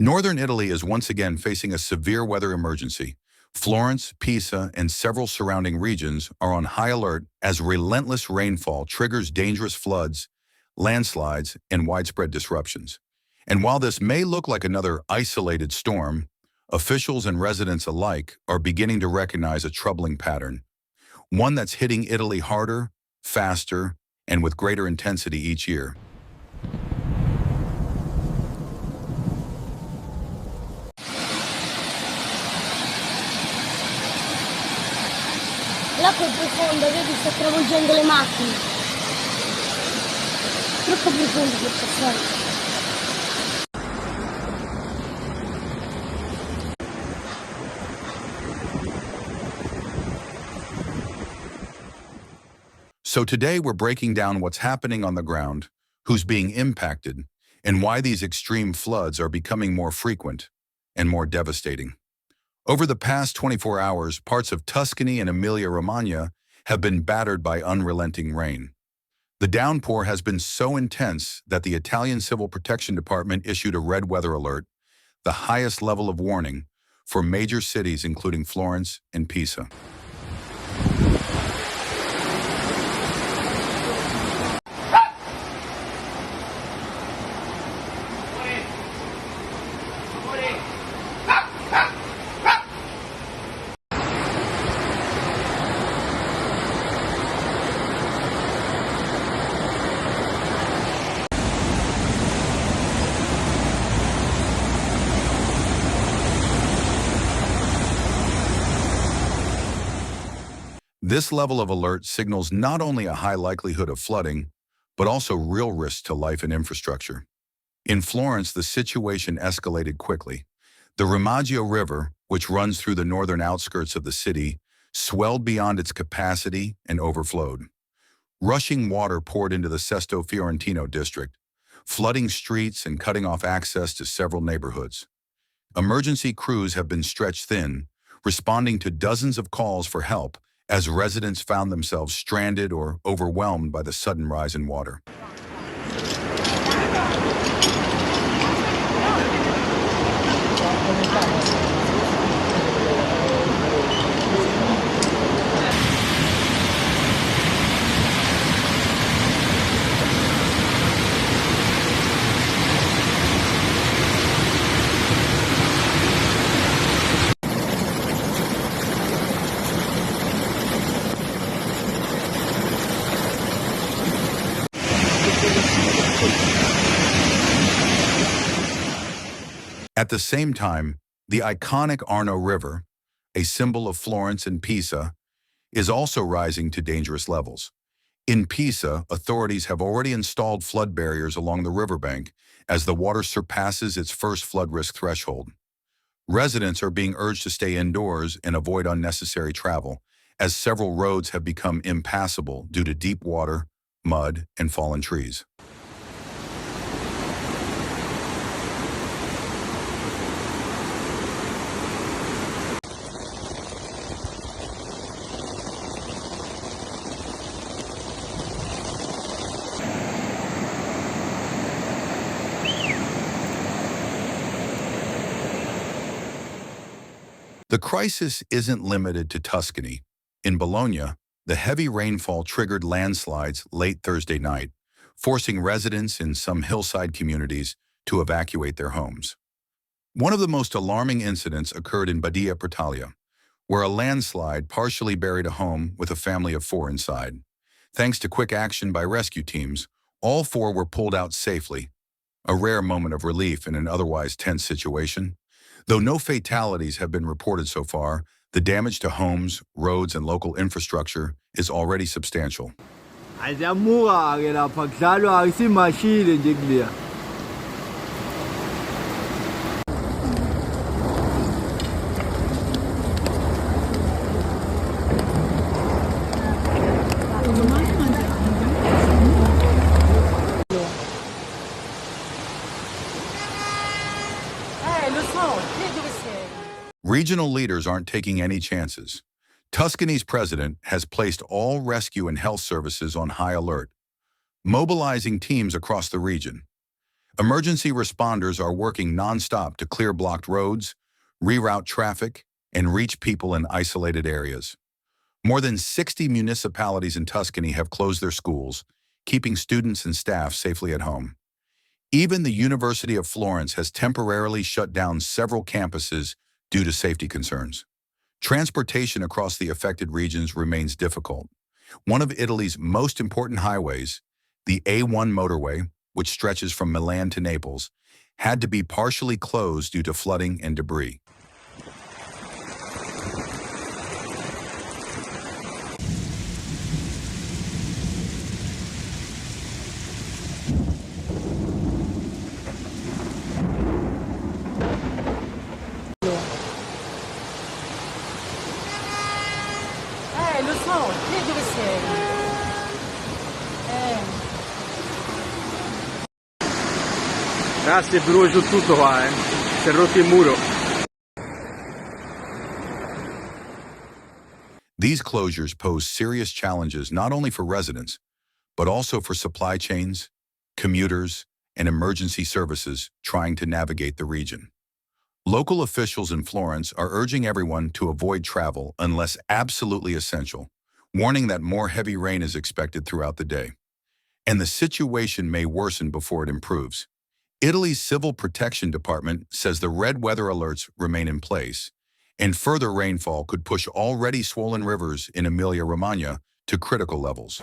Northern Italy is once again facing a severe weather emergency. Florence, Pisa, and several surrounding regions are on high alert as relentless rainfall triggers dangerous floods, landslides, and widespread disruptions. And while this may look like another isolated storm, officials and residents alike are beginning to recognize a troubling pattern, one that's hitting Italy harder, faster, and with greater intensity each year. L'acqua è profonda, vedi, sta travolgendo le macchine. Troppo profondo per passare. So today we're breaking down what's happening on the ground, who's being impacted, and why these extreme floods are becoming more frequent and more devastating. Over the past 24 hours, parts of Tuscany and Emilia-Romagna have been battered by unrelenting rain. The downpour has been so intense that the Italian Civil Protection Department issued a red weather alert, the highest level of warning, for major cities including Florence and Pisa. This level of alert signals not only a high likelihood of flooding, but also real risks to life and infrastructure. In Florence, the situation escalated quickly. The Romagna River, which runs through the northern outskirts of the city, swelled beyond its capacity and overflowed. Rushing water poured into the Sesto Fiorentino district, flooding streets and cutting off access to several neighborhoods. Emergency crews have been stretched thin, responding to dozens of calls for help as residents found themselves stranded or overwhelmed by the sudden rise in water. At the same time, the iconic Arno River, a symbol of Florence and Pisa, is also rising to dangerous levels. In Pisa, authorities have already installed flood barriers along the riverbank as the water surpasses its first flood risk threshold. Residents are being urged to stay indoors and avoid unnecessary travel, as several roads have become impassable due to deep water, mud, and fallen trees. The crisis isn't limited to Tuscany. In Bologna, the heavy rainfall triggered landslides late Thursday night, forcing residents in some hillside communities to evacuate their homes. One of the most alarming incidents occurred in Badia Portalia, where a landslide partially buried a home with a family of 4 inside. Thanks to quick action by rescue teams, all 4 were pulled out safely, a rare moment of relief in an otherwise tense situation. Though no fatalities have been reported so far, the damage to homes, roads, and local infrastructure is already substantial. Regional leaders aren't taking any chances. Tuscany's president has placed all rescue and health services on high alert, mobilizing teams across the region. Emergency responders are working nonstop to clear blocked roads, reroute traffic, and reach people in isolated areas. More than 60 municipalities in Tuscany have closed their schools, keeping students and staff safely at home. Even the University of Florence has temporarily shut down several campuses due to safety concerns. Transportation across the affected regions remains difficult. One of Italy's most important highways, the A1 motorway, which stretches from Milan to Naples, had to be partially closed due to flooding and debris. Lo so, te dove sei? Si è venuto giù tutto qua, si è rotto il muro. These closures pose serious challenges not only for residents, but also for supply chains, commuters, and emergency services trying to navigate the region. Local officials in Florence are urging everyone to avoid travel unless absolutely essential, warning that more heavy rain is expected throughout the day. And the situation may worsen before it improves. Italy's Civil Protection Department says the red weather alerts remain in place, and further rainfall could push already swollen rivers in Emilia-Romagna to critical levels.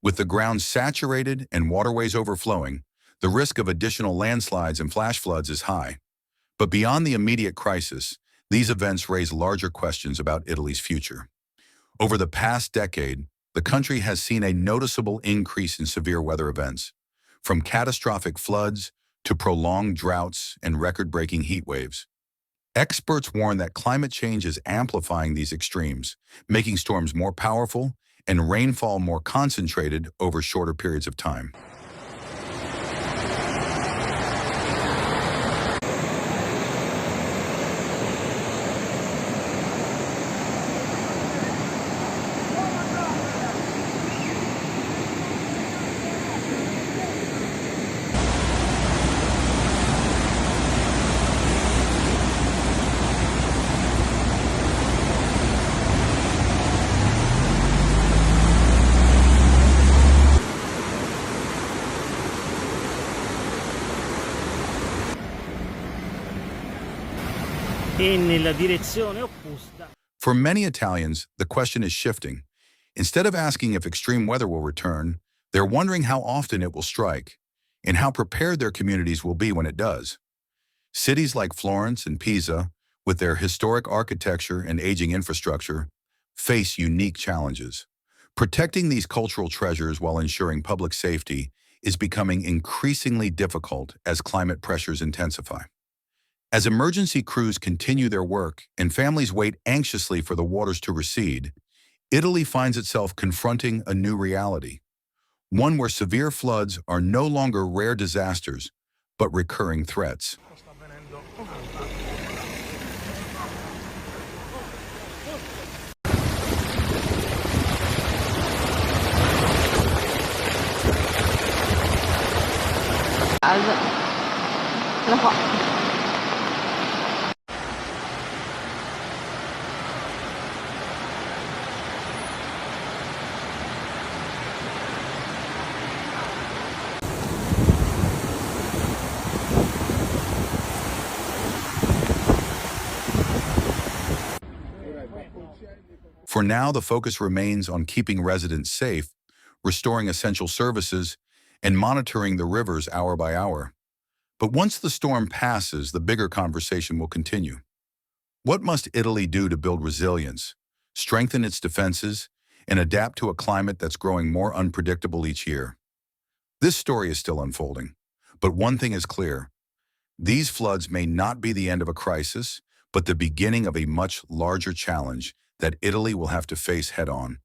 With the ground saturated and waterways overflowing, the risk of additional landslides and flash floods is high. But beyond the immediate crisis, these events raise larger questions about Italy's future. Over the past decade, the country has seen a noticeable increase in severe weather events, from catastrophic floods to prolonged droughts and record-breaking heat waves. Experts warn that climate change is amplifying these extremes, making storms more powerful and rainfall more concentrated over shorter periods of time. E nella direzione opposta. For many Italians, the question is shifting. Instead of asking if extreme weather will return, they're wondering how often it will strike and how prepared their communities will be when it does. Cities like Florence and Pisa, with their historic architecture and aging infrastructure, face unique challenges. Protecting these cultural treasures while ensuring public safety is becoming increasingly difficult as climate pressures intensify. As emergency crews continue their work and families wait anxiously for the waters to recede, Italy finds itself confronting a new reality, one where severe floods are no longer rare disasters, but recurring threats. For now, the focus remains on keeping residents safe, restoring essential services, and monitoring the rivers hour by hour. But once the storm passes, the bigger conversation will continue. What must Italy do to build resilience, strengthen its defenses, and adapt to a climate that's growing more unpredictable each year? This story is still unfolding, But one thing is clear. These floods may not be the end of a crisis, but the beginning of a much larger challenge that Italy will have to face head-on.